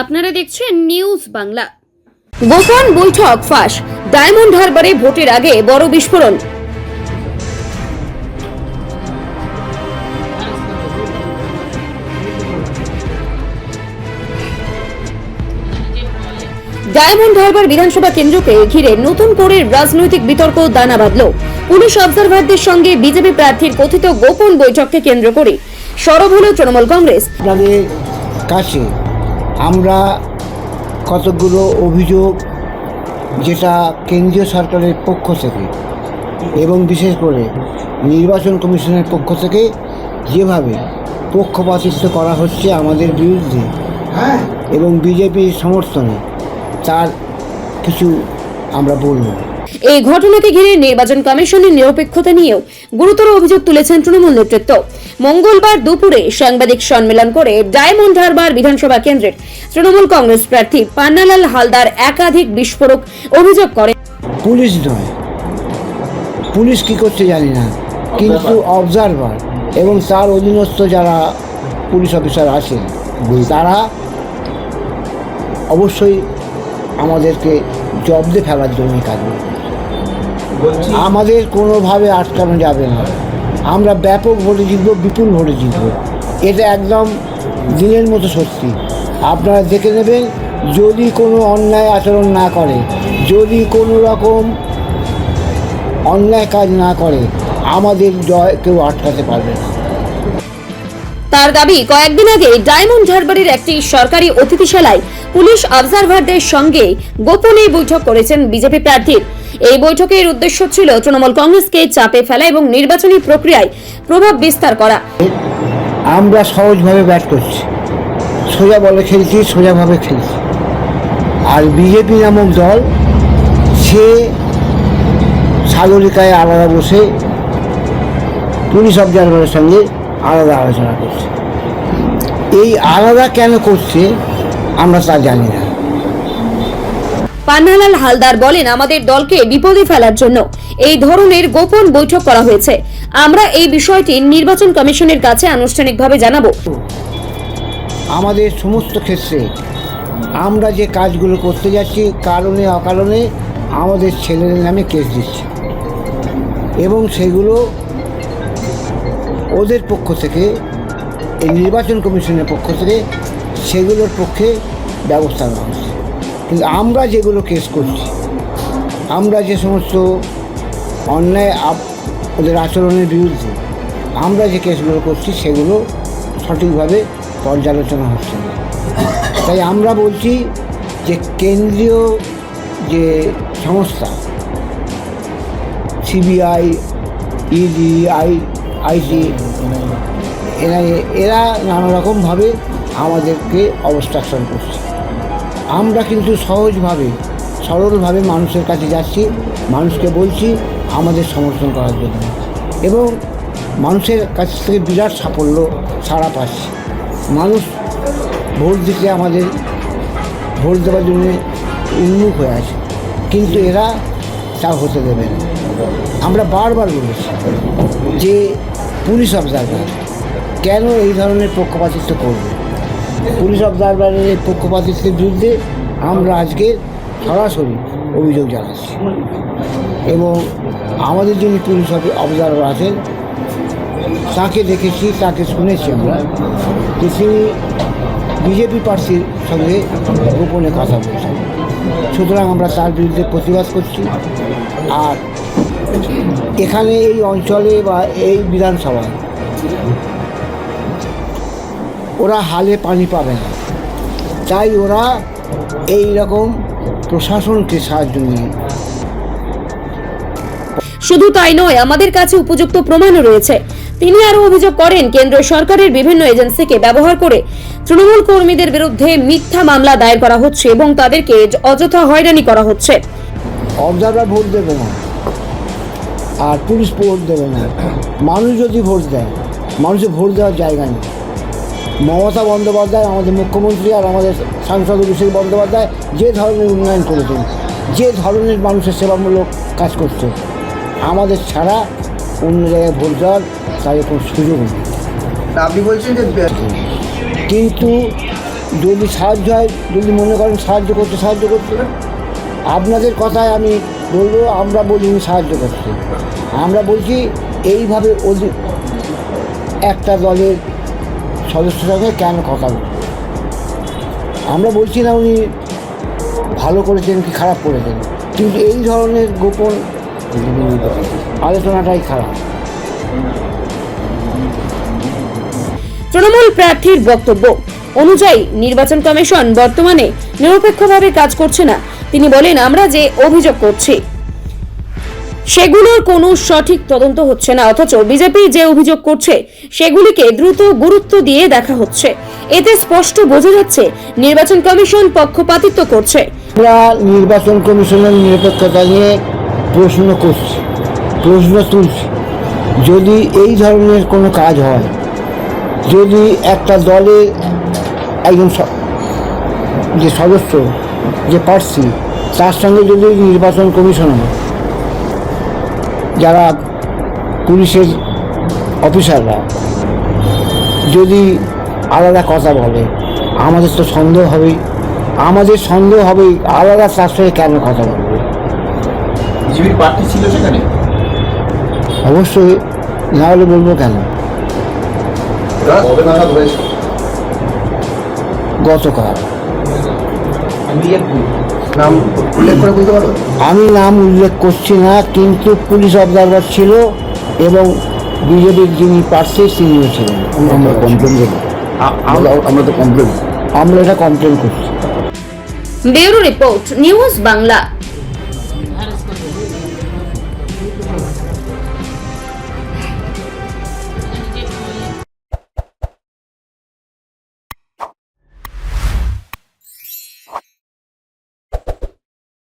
আপনারা দেখছেন নিউজ বাংলা। গোপন বৈঠক ফাঁস, ডায়মন্ড হারবারে ভোটের আগে বড় বিস্ফোরণ। ডায়মন্ড হারবার বিধানসভা কেন্দ্রকে ঘিরে নতুন করে রাজনৈতিক বিতর্ক দানা বাঁধল। পুলিশ অবজারভারদের সঙ্গে বিজেপি প্রার্থীর কথিত গোপন বৈঠককে কেন্দ্র করে সরব হল তৃণমূল কংগ্রেস। আপনাদের কাছে আমরা কতগুলো অভিযোগ যেটা কেন্দ্রীয় সরকারের পক্ষ থেকে এবং বিশেষ করে নির্বাচন কমিশনের পক্ষ থেকে যেভাবে পক্ষপাতিত্ব করা হচ্ছে আমাদের বিরুদ্ধে এবং বিজেপির সমর্থনে, তার কিছু আমরা বলব। এই ঘটনাকে ঘিরে নির্বাচন কমিশনের নিরপেক্ষতা নিয়েও গুরুতর অভিযোগ তুলেছেন তৃণমূল নেতৃত্ব। মঙ্গলবার দুপুরে সাংবাদিক সম্মেলন করে ডায়মন্ড হারবার বিধানসভা কেন্দ্রের তৃণমূল কংগ্রেস প্রার্থী পান্নালাল হালদার একাধিক বিস্ফোরক অভিযোগ করেন। পুলিশ নয়, পুলিশ কি করছে জানি না, কিন্তু অবজারভার এবং তার অধীনস্থ যারা পুলিশ অফিসার আছেন তারা অবশ্যই আমাদেরকে জব্দে ফেলার জন্য কাজ করবে। আমাদের কোনোভাবে আটকানো যাবে না। আমরা ব্যাপক ভোটে জিতব, বিপুল ভোটে জিতব, এটা একদম দিনের মতো সত্যি। আপনারা দেখে নেবেন, যদি কোনো অন্যায় আচরণ না করে, যদি কোনো রকম অন্যায় কাজ না করে, আমাদের জয় কেউ আটকাতে পারবে না। তার দাবি, কয়েকদিন আগে ডায়মন্ড হারবারের একটি সরকারি অতিথিশালায় পুলিশ অবজারভারদের সঙ্গে গোপনে বৈঠক করেছেন বিজেপি প্রার্থী। এই বৈঠকের উদ্দেশ্য ছিল তৃণমূল কংগ্রেসকে চাপে ফেলা এবং নির্বাচনী প্রক্রিয়ায় প্রভাব বিস্তার করা। আমরা সহজভাবে ব্যাট করছি, সোজা বলে খেলছি, সোজাভাবে খেলছি। আর বিজেপি নামক দল সে সাগরিকায় আলাদা বসে পুলিশ অবজারভারের সঙ্গে আলাদা আলোচনা করছে। এই আলাদা কেন করছে আমরা তা জানি না। পান্নালাল হালদার বলেন, আমাদের দলকে বিপদে ফেলার জন্য এই ধরনের গোপন বৈঠক করা হয়েছে। আমরা এই বিষয়টি নির্বাচন কমিশনের কাছে আনুষ্ঠানিকভাবে জানাবো। আমাদের সমস্ত ক্ষেত্রে আমরা যে কাজগুলো করতে যাচ্ছি, কারণে অকারণে আমাদের ছেলেদের নামে কেস দিচ্ছে এবং সেগুলো ওদের পক্ষ থেকে, এই নির্বাচন কমিশনের পক্ষ থেকে সেগুলোর পক্ষে ব্যবস্থা নেওয়া হচ্ছে। কিন্তু আমরা যেগুলো কেস করছি, আমরা যে সমস্ত অন্যায় ওদের আচরণের বিরুদ্ধে আমরা যে কেসগুলো করছি, সেগুলো সঠিকভাবে পর্যালোচনা হচ্ছে না। তাই আমরা বলছি যে কেন্দ্রীয় যে সংস্থা সিবিআই, ইডি, আইটি, এরা নানা রকমভাবে আমাদেরকে অবস্ট্রাকশন করছে। আমরা কিন্তু সহজভাবে, সরলভাবে মানুষের কাছে যাচ্ছি, মানুষকে বলছি আমাদের সমর্থন করার জন্য এবং মানুষের কাছ থেকে বিরাট সাফল্য সাড়া পাচ্ছি। মানুষ ভোট দিতে, আমাদের ভোট দেওয়ার জন্য উন্মুখ হয়ে আছে, কিন্তু এরা তা হতে দেবে না। আমরা বারবার বলেছি যে পুলিশ অবজারভার কেন এই ধরনের পক্ষপাতিত্ব করবে। পুলিশ অবজারভারের পক্ষপাতিত্বের বিরুদ্ধে আমরা আজকে সরাসরি অভিযোগ জানাচ্ছি এবং আমাদের যিনি পুলিশ অবজারভার আছেন তাকে দেখেছি, তাকে শুনেছি আমরা যে তিনি বিজেপি প্রার্থীর সঙ্গে গোপনে কথা বলছেন। সুতরাং আমরা তার বিরুদ্ধে প্রতিবাদ করছি। আর এখানে এই অঞ্চলে বা এই বিধানসভায় ওরা হালে পানি পাবে না, তাই ওরা এই রকম প্রশাসনকে সাহায্য নিয়ে। শুধু তাই নয়, আমাদের কাছে উপযুক্ত প্রমাণও রয়েছে। তিনি আরো অভিযোগ করেন, কেন্দ্র সরকারের বিভিন্ন এজেন্সিকে ব্যবহার করে তৃণমূল কর্মীদের বিরুদ্ধে মিথ্যা মামলা দায়ের করা হচ্ছে এবং তাদেরকে অযথা হয়রানি করা হচ্ছে। অবজারভার ভোট দেবে না আর পুলিশ ভোট দেবে না। মানুষ যদি ভোট দেয়, মানুষের ভোট দেওয়ার জায়গা নেই। মমতা বন্দ্যোপাধ্যায়, আমাদের মুখ্যমন্ত্রী, আর আমাদের সাংসদ অভিষেক বন্দ্যোপাধ্যায় যে ধরনের উন্নয়ন করেছেন, যে ধরনের মানুষের সেবামূলক কাজ করছে, আমাদের ছাড়া অন্য জায়গায় ভোট দেওয়ার তাদের কোনো সুযোগ নেই। আপনি বলছেন যে কিন্তু যদি সাহায্য হয়, যদি মনে করেন সাহায্য করতে আপনাদের কথায় আমি বলবো, আমরা বলিনি সাহায্য করতে, আমরা বলছি এইভাবে একটা দলের সদস্যের সঙ্গে কেন কথা বলবে। আমরা বলছি না উনি ভালো করেছেন কি খারাপ করেছেন, কিন্তু এই ধরনের গোপন আলোচনাটাই খারাপ। তৃণমূল প্রার্থীর বক্তব্য অনুযায়ী নির্বাচন কমিশন বর্তমানে নিরপেক্ষভাবে কাজ করছে না। তিনি বলেন, আমরা যে অভিযোগ করছি সেগুলোর কোনো সঠিক তদন্ত হচ্ছে না, অথচ বিজেপি যে অভিযোগ করছে সেগুলিকে দ্রুত গুরুত্ব দিয়ে দেখা হচ্ছে। এতে স্পষ্ট বোঝা যাচ্ছে নির্বাচন কমিশন পক্ষপাতিত্ব করছে। আমরা নির্বাচন কমিশনের নিরপেক্ষতা নিয়ে প্রশ্ন তুলছি। যদি এই ধরনের কোনো কাজ হয়, যদি একটা দলের একজন যে সদস্য, যে প্রার্থী, তার সঙ্গে যদি নির্বাচন কমিশন, যারা পুলিশের অফিসাররা যদি আলাদা কথা বলে, আমাদের তো সন্দেহ হবেই, আলাদা তার সঙ্গে কেন কথা বলবে। বিজেপির প্রার্থী ছিল সেখানে? অবশ্যই, না হলে বলবো কেন। কবে নাগাদ হয়েছে? গতকাল। নাম উল্লেখ করে বলতে পারো? আমি নাম উল্লেখ করছি না, কিন্তু পুলিশ অবজারভার ছিল এবং বিজেপির যিনি প্রার্থী তিনিও ছিলেন। আমরা কমপ্লেন করবো, আমরা তো কমপ্লেন আমরা এটা কমপ্লেন করছি। Bureau report, news Bangla.